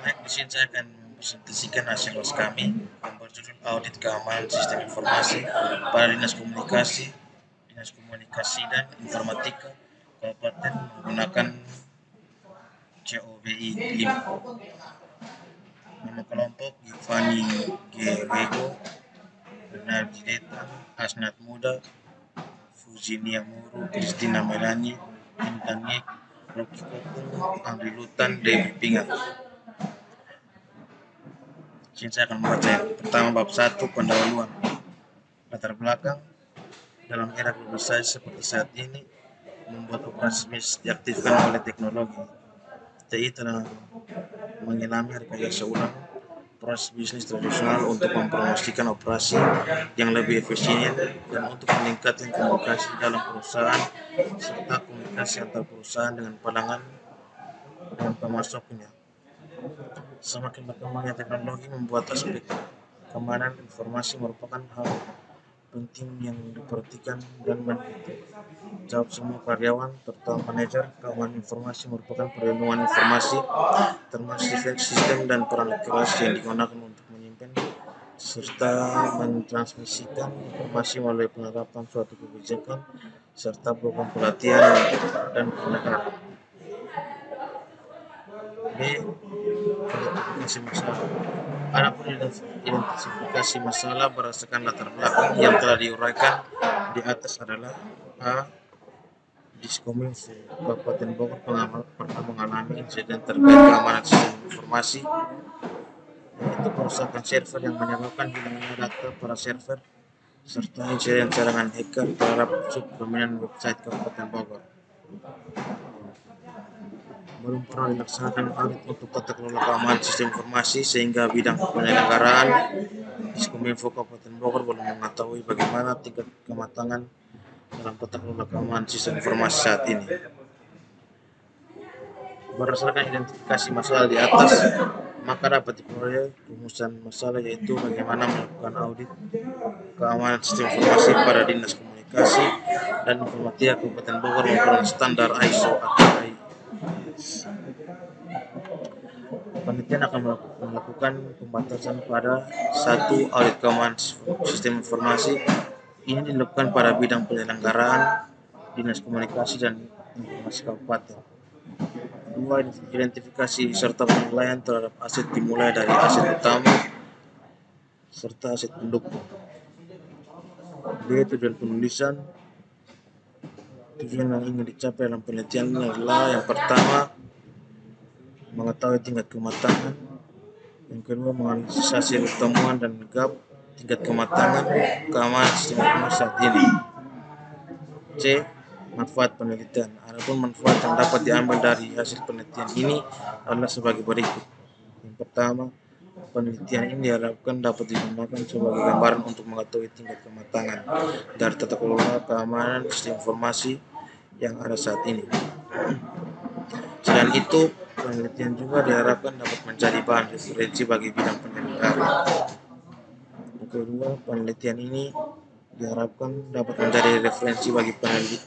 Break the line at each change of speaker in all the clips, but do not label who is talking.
Baik, di sini saya akan mempresentasikan hasil ulas kami yang berjudul Audit Keamanan Sistem Informasi pada Dinas Komunikasi dan Informatika Kabupaten menggunakan COBI 5. Nama kelompok Giovanni G. Wego, Renaldi Deta, Asnat Muda, Fuzinia Muru, Kristina Melani, Intan Ngek, Rocky Kokung, Andri Lutan, Dewi Pingat. Sini saya akan membaca yang pertama bab 1 pendahuluan. Latar belakang dalam era globalisasi seperti saat ini membuat operasi bisnis diaktifkan oleh teknologi. TI telah mengalami rekayasa ulang proses bisnis tradisional untuk mempromosikan operasi yang lebih efisien dan untuk meningkatkan komunikasi dalam perusahaan serta komunikasi antar perusahaan dengan pelanggan dan pemasoknya. Semakin berkembangnya teknologi membuat aspek keamanan informasi merupakan hal penting yang diperhatikan dan menjawab semua karyawan, terutama manajer. Keamanan informasi merupakan perlindungan informasi termasuk sistem dan perangkat keras yang digunakan untuk menyimpan serta mentransmisikan informasi melalui penerapan suatu kebijakan serta program pelatihan dan penegakan. B. Identifikasi masalah. Adapun identifikasi masalah berdasarkan latar belakang yang telah diuraikan di atas adalah A. Diskominfo Kabupaten Bogor pernah mengalami insiden terkait keamanan sistem informasi, yaitu kerusakan server yang menyebabkan hilangnya data para server serta insiden serangan hacker terhadap subdomain website Kabupaten Bogor. Belum pernah dilaksanakan audit untuk tata kelola keamanan sistem informasi sehingga bidang penyelenggaraan Diskominfo Kabupaten Bogor belum mengetahui bagaimana tingkat kematangan dalam tata kelola keamanan sistem informasi saat ini. Berdasarkan identifikasi masalah di atas, maka dapat diperoleh rumusan masalah, yaitu bagaimana melakukan audit keamanan sistem informasi pada Dinas Komunikasi dan Informatika Kabupaten Bogor menggunakan standar ISO atau AI. Penelitian akan melakukan pembatasan pada 1. Audit keamanan sistem informasi. Ini dilakukan pada bidang penyelenggaraan Dinas Komunikasi dan Informasi Kabupaten. 2. Identifikasi serta penilaian terhadap aset dimulai dari aset utama serta aset pendukung. B. Tujuan penulisan. Tujuan yang ingin dicapai dalam penelitian ini adalah yang pertama, mengetahui tingkat kematangan. Yang kedua, menganalisis hasil temuan dan gap tingkat kematangan keamanan sistem informasi saat ini. C. Manfaat penelitian. Adapun manfaat yang dapat diambil dari hasil penelitian ini adalah sebagai berikut. Yang pertama, penelitian ini diharapkan dapat digunakan sebagai gambaran untuk mengetahui tingkat kematangan dari tata kelola keamanan sistem informasi yang ada saat ini. Selain itu, penelitian juga diharapkan dapat menjadi bahan referensi bagi bidang penyelenggara. Yang kedua, penelitian ini diharapkan dapat menjadi referensi bagi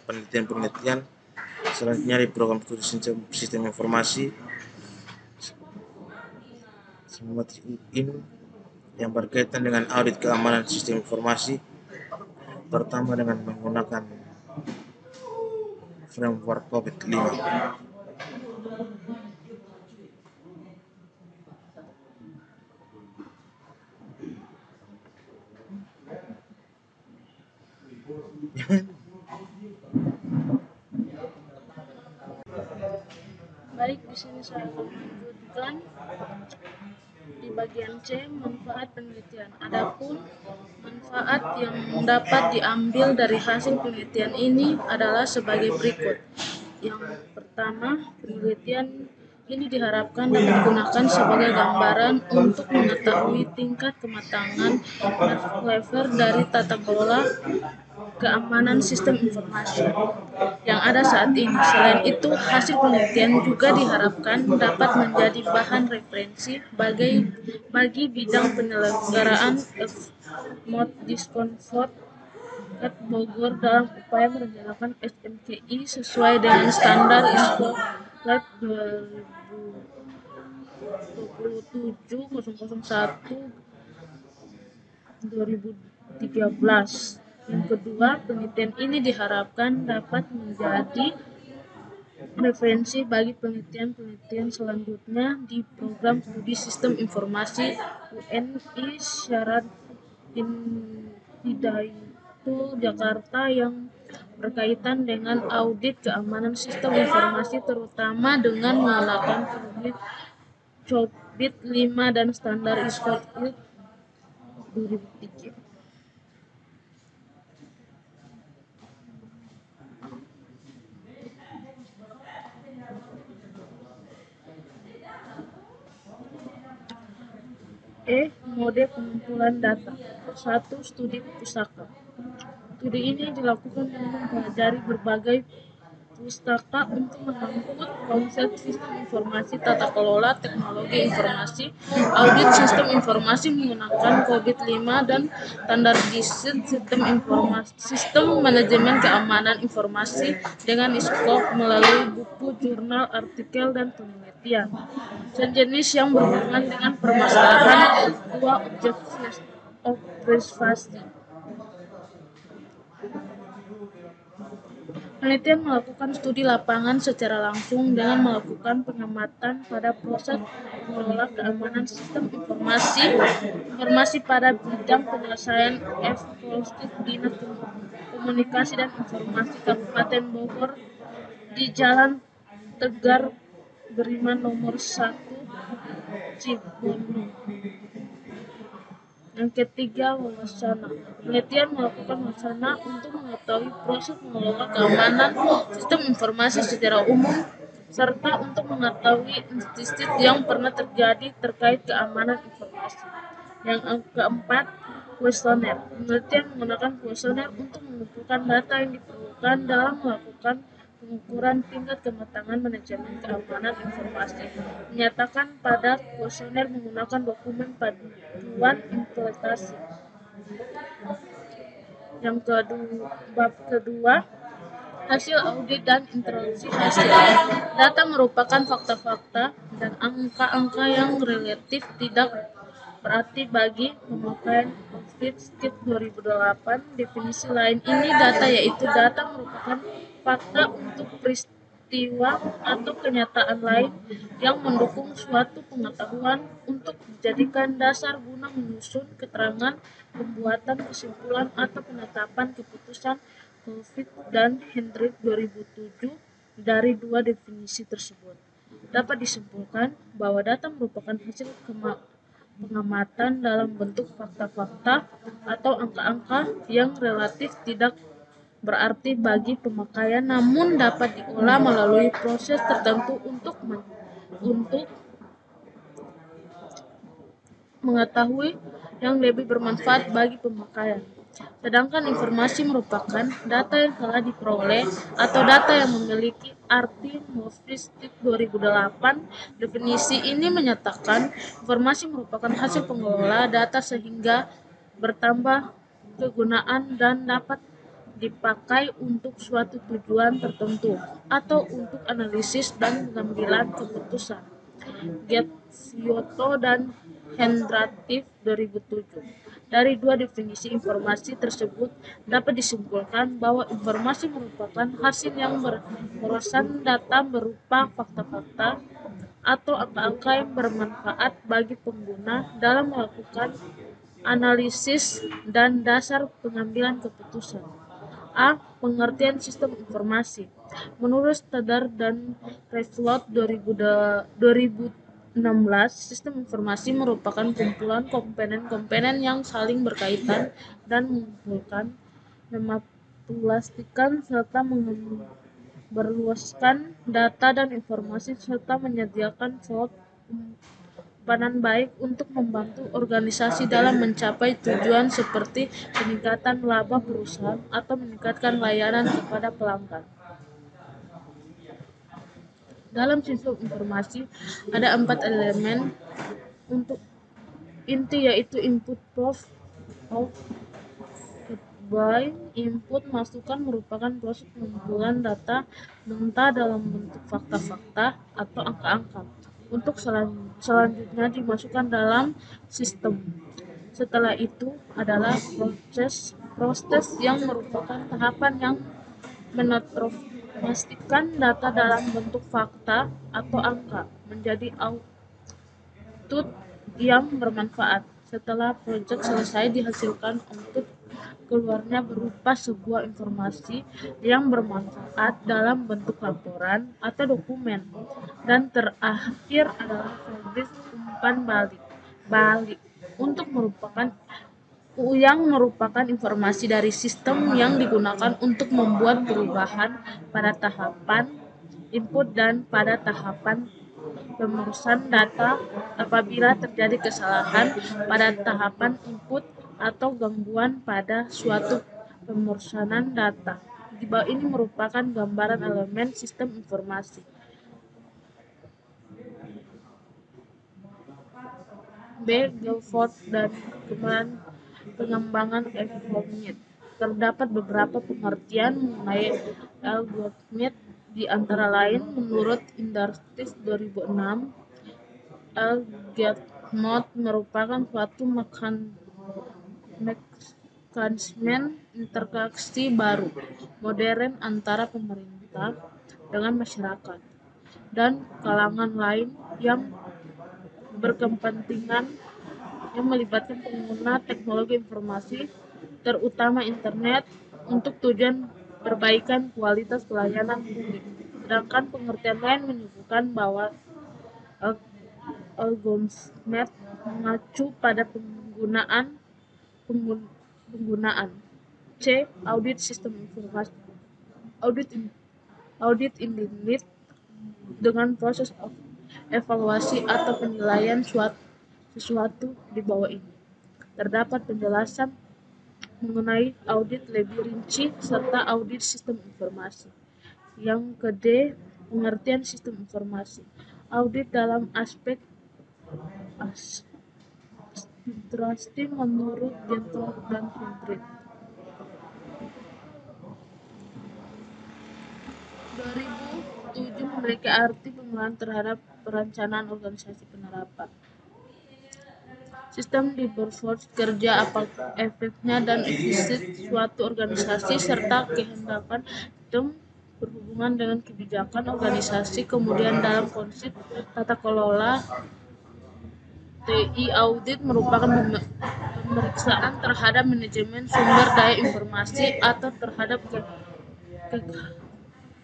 penelitian-penelitian selanjutnya di program studi sistem informasi seperti UIN yang berkaitan dengan audit keamanan sistem informasi, pertama dengan menggunakan framework COVID-5.
Baik, di sini saya akan melanjutkan di bagian C, manfaat penelitian. Adapun manfaat yang dapat diambil dari hasil penelitian ini adalah sebagai berikut. Yang pertama, penelitian ini diharapkan dapat digunakan sebagai gambaran untuk mengetahui tingkat kematangan level dari tata kelola keamanan sistem informasi yang ada saat ini. Selain itu, hasil penelitian juga diharapkan dapat menjadi bahan referensi bagi bidang penyelenggaraan FMOD Diskonfo Bogor dalam upaya menjalankan SMKI sesuai dengan standar ISO Diklat 2027-001-2013. Yang kedua, penelitian ini diharapkan dapat menjadi referensi bagi penelitian-penelitian selanjutnya di program studi sistem informasi UNI Syarat Hidayatullah Jakarta yang berkaitan dengan audit keamanan sistem informasi terutama dengan menggunakan COBIT 5 dan standar ISO 2003. Mode pengumpulan data. 1. Studi pustaka. Studi ini dilakukan dengan mempelajari berbagai pustaka untuk mengangkut konsep sistem informasi, tata kelola teknologi informasi, audit sistem informasi menggunakan COBIT 5 dan standarisasi sistem manajemen keamanan informasi dengan ISO melalui buku, jurnal, artikel, dan penelitian. Sejenis yang berhubungan dengan permasalahan 2. Observasi. Penelitian melakukan studi lapangan secara langsung dengan melakukan pengamatan pada proses mengelola keamanan sistem informasi pada bidang penyelesaian eksplosif Dinas Komunikasi dan Informasi Kabupaten Bogor di Jalan Tegar Beriman nomor 1 Cibondo. Yang ketiga, wawasana. Penelitian melakukan wawasana untuk mengetahui proses mengelola keamanan sistem informasi secara umum serta untuk mengetahui insiden yang pernah terjadi terkait keamanan informasi. Yang keempat, kuesioner. Penelitian menggunakan kuesioner untuk mengumpulkan data yang diperlukan dalam melakukan pengukuran tingkat kematangan manajemen keamanan informasi. Menyatakan pada kuesioner menggunakan dokumen panduan implementasi. Yang bab kedua, hasil audit dan introduksi hasil. Data merupakan fakta-fakta dan angka-angka yang relatif tidak berarti bagi pemakaian COBIT 2008. Definisi lain ini data yaitu data merupakan fakta untuk peristiwa atau kenyataan lain yang mendukung suatu pengetahuan untuk dijadikan dasar guna menyusun keterangan, pembuatan kesimpulan atau penetapan keputusan. COBIT dan Hendrik 2007. Dari dua definisi tersebut dapat disimpulkan bahwa data merupakan hasil pengamatan dalam bentuk fakta-fakta atau angka-angka yang relatif tidak berarti bagi pemakaian namun dapat diolah melalui proses tertentu untuk mengetahui yang lebih bermanfaat bagi pemakaian. Sedangkan informasi merupakan data yang telah diperoleh atau data yang memiliki arti COBIT 2008. Definisi ini menyatakan informasi merupakan hasil pengelola data sehingga bertambah kegunaan dan dapat dipakai untuk suatu tujuan tertentu atau untuk analisis dan pengambilan keputusan. Giotto dan Hendratif 2007. Dari dua definisi informasi tersebut dapat disimpulkan bahwa informasi merupakan hasil yang berbasis data berupa fakta-fakta atau angka-angka yang bermanfaat bagi pengguna dalam melakukan analisis dan dasar pengambilan keputusan. Pengertian sistem informasi. Menurut Standard dan Revlot 2016, sistem informasi merupakan kumpulan komponen-komponen yang saling berkaitan dan mengumpulkan, memanipulasikan serta berluaskan data dan informasi serta menyediakan suatu umpan baik untuk membantu organisasi dalam mencapai tujuan seperti peningkatan laba perusahaan atau meningkatkan layanan kepada pelanggan. Dalam sistem informasi ada 4 elemen untuk inti yaitu input, proof of Bind input masukan merupakan proses pengumpulan data mentah dalam bentuk fakta-fakta atau angka-angka untuk selanjutnya dimasukkan dalam sistem. Setelah itu adalah proses yang merupakan tahapan yang memastikan data dalam bentuk fakta atau angka menjadi output yang bermanfaat. Setelah proyek selesai, dihasilkan output keluarnya berupa sebuah informasi yang bermanfaat dalam bentuk laporan atau dokumen. Dan terakhir adalah service umpan balik untuk merupakan informasi dari sistem yang digunakan untuk membuat perubahan pada tahapan input dan pada tahapan pemrosesan data apabila terjadi kesalahan pada tahapan input atau gangguan pada suatu pemrosesan data. Di bawah ini merupakan gambaran elemen sistem informasi. B. Guilford dan pengembangan algoritma. Terdapat beberapa pengertian mengenai algoritma, di antara lain menurut Industries 2006, algoritma merupakan suatu mekanisme interaksi baru modern antara pemerintah dengan masyarakat dan kalangan lain yang berkepentingan, yang melibatkan pengguna teknologi informasi, terutama internet, untuk tujuan perbaikan kualitas pelayanan publik. Sedangkan pengertian lain menyebutkan bahwa algoritma mengacu pada penggunaan C. Audit sistem informasi. Audit identik dengan proses evaluasi atau penilaian sesuatu. Di bawah ini terdapat penjelasan mengenai audit lebih rinci serta audit sistem informasi. Yang ke-D, pengertian sistem informasi. Audit dalam aspek administrasi menurut Gentler dan Friedrich. 2007 memiliki arti pengenalan terhadap perencanaan organisasi penerapan sistem di berforce kerja apa efeknya dan efisiensi suatu organisasi serta kehendakan sistem berhubungan dengan kebijakan organisasi. Kemudian dalam konsep tata kelola TI, audit merupakan pemeriksaan terhadap manajemen sumber daya informasi atau terhadap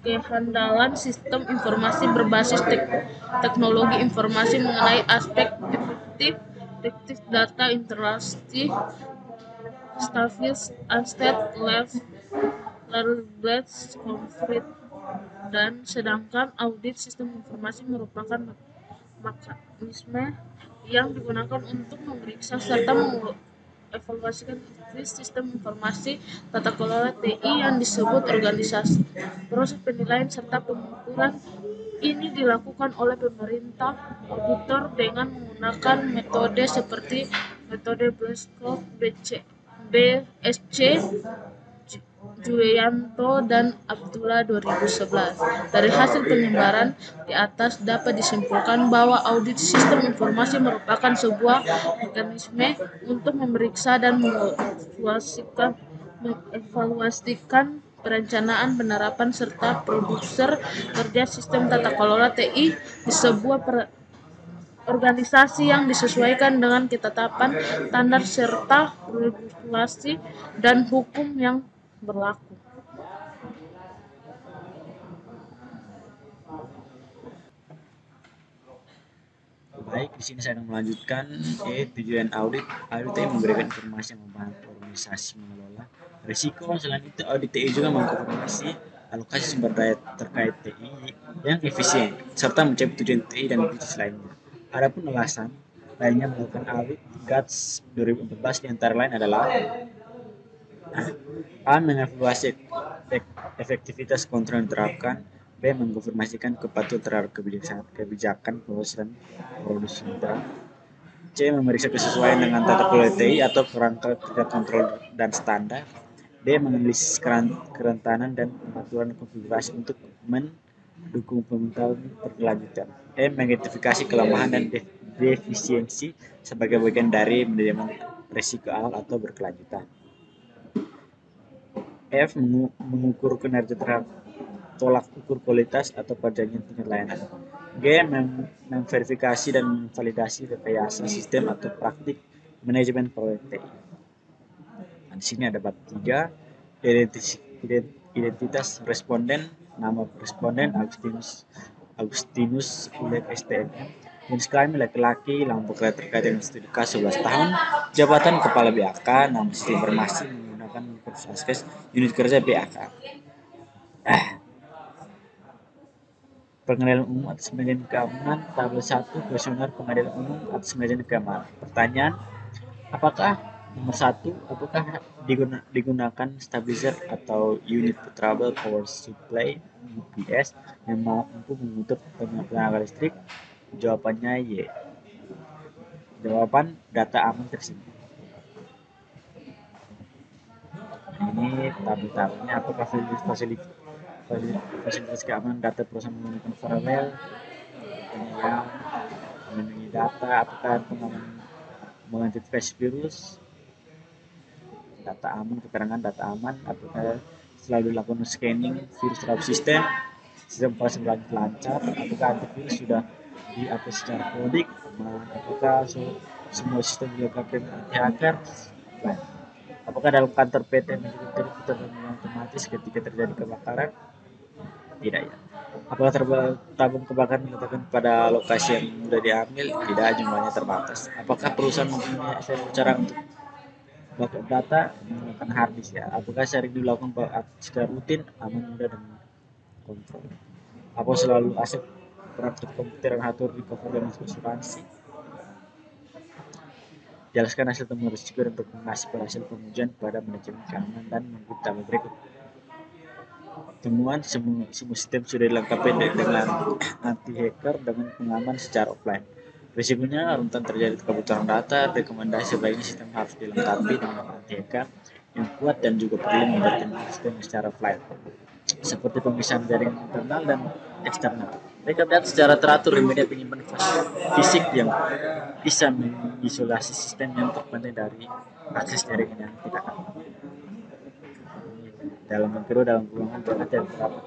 kehandalan sistem informasi berbasis teknologi informasi mengenai aspek efektif data interaksi, stabilitas, unstable reliability, konflik, dan sedangkan audit sistem informasi merupakan mekanisme yang digunakan untuk memeriksa serta mengevaluasikan efektivitas sistem informasi tata kelola TI yang disebut organisasi. Proses penilaian serta pengukuran ini dilakukan oleh pemerintah auditor dengan menggunakan metode seperti metode Blascow, BSC, Julianto dan Abdullah 2011. Dari hasil penyebaran di atas dapat disimpulkan bahwa audit sistem informasi merupakan sebuah mekanisme untuk memeriksa dan mengevaluasikan perencanaan, penerapan, serta produksi kerja sistem tata kelola TI di sebuah organisasi yang disesuaikan dengan ketetapan, standar, serta regulasi dan hukum yang berlaku.
Baik, di sini saya akan melanjutkan tujuan audit. Audit TI memberikan informasi yang membantu organisasi mengelola risiko. Selain itu, audit TI juga mengkonfirmasi alokasi sumber daya terkait TI yang efisien serta mencapai tujuan TI dan bisnis lainnya. Adapun alasan lainnya melakukan audit GATS 2014 di antara lain adalah A. Mengevaluasi efektivitas kontrol yang diterapkan. B. Mengkonfirmasikan kepatuhan terhadap kebijakan perusahaan produksi mitra. C. Memeriksa kesesuaian dengan tata kelola TI atau kerangka kerja kontrol dan standar. D. Menganalisis kerentanan dan pengaturan konfigurasi untuk mendukung pemerintahan berkelanjutan. E. Mengidentifikasi kelemahan dan defisiensi sebagai bagian dari manajemen risiko awal atau berkelanjutan. F. Mengukur kinerja terhadap tolak ukur kualitas atau perjanjian tingkat layanan. G. Memverifikasi dan memvalidasi rekayasa sistem atau praktik manajemen proyek TI. Nah, di sini ada bab 3, identitas responden, nama responden Agustinus Ulek STMM, jenis kelamin laki-laki, lampu kerja terkait dengan studi K 11 tahun, jabatan kepala BAK, nama sistem informasi menggunakan kursus ASKES, unit kerja BAK. Pengadilan Umum atas Manajemen Keamanan, tabel 1, kuesioner Pengadilan Umum atas Manajemen Keamanan. Pertanyaan, apakah nomor 1, apakah digunakan stabilizer atau unit portable power supply UPS yang mampu memutar tenaga listrik? Jawabannya Y. Jawaban data aman tersimpan. Ini tabel-tabelnya, apakah fasilitas keamanan data perusahaan menggunakan firewall, yang melindungi data, apakah pengaman mengidentifikasi virus, data aman, keterangan data aman, apakah selalu dilakukan scanning virus terhadap sistem operasi berlanjut lancar, apakah antivirus sudah diupdate secara periodik, apakah semua sistem dilengkapi dengan anti hacker, apakah dalam kantor PT mengikuti terminal otomatis ketika terjadi kebakaran? Tidak ya. Apakah tabung kebakaran diletakkan pada lokasi yang mudah diambil? Tidak, jumlahnya terbatas. Apakah perusahaan mempunyai cara untuk backup data menggunakan hard disk ya? Apakah sering dilakukan secara rutin, aman, mudah dan kontrol? Apa selalu aset perangkat komputer yang atur di cover dengan asuransi? Jelaskan hasil temuan risiko dan rekomendasi pada hasil pengujian pada manajemen keamanan dan mengikuti tabel berikut. Temuan semua sistem sudah dilengkapi dengan anti hacker dengan pengaman secara offline. Risikonya rentan terjadi kebocoran data. Rekomendasi sebaiknya sistem harus dilengkapi dengan anti hacker yang kuat dan juga perlu membuat sistem secara offline, seperti pemisahan jaringan internal dan eksternal. Backup data secara teratur di media penyimpanan fisik yang bisa mengisolasi sistem yang terpenting dari akses jaringan yang tidak aman. Dalam ruangan jangan terdapat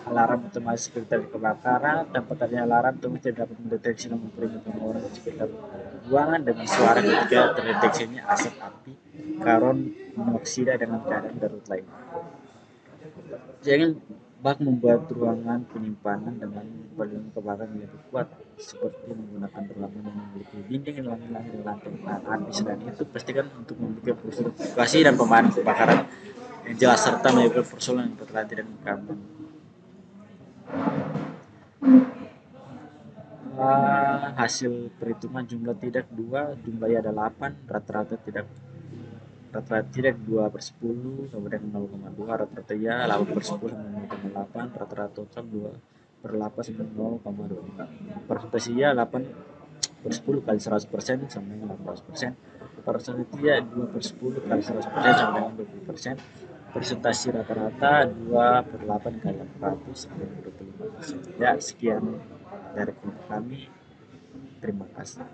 alarm otomatis sekitar kebakaran. Tempat adanya alarm otomatis tidak dapat mendeteksi nomor peringatan orang di sekitar ruangan dengan suara ketika terdeteksinya asap api karbon monoksida dengan keadaan darurat lain. Jangan membuat ruangan penyimpanan dengan perlindungan kebakaran yang lebih kuat, seperti menggunakan ruangan yang memiliki dinding yang langit-langit dan lantai tahan api. Selain itu, pastikan untuk memiliki prosedur evakuasi dan pemadaman kebakaran yang jelas serta melakukan persoalan yang berlatih dan keamanan. Hasil perhitungan jumlah tidak 2, jumlahnya ada 8, rata-rata tidak 2/10, kemudian 0,2, rata-rata ya 8/10 sama 0,8, rata-rata total 2/8 sama 0,2. Persentase ya 8/10 kali 100% sama dengan 18%. Persentase ya 2/10 kali 100% sama dengan 20%. Persentase rata-rata 2/8 kali 800 sama dengan 25%. Ya, sekian dari kami. Terima kasih.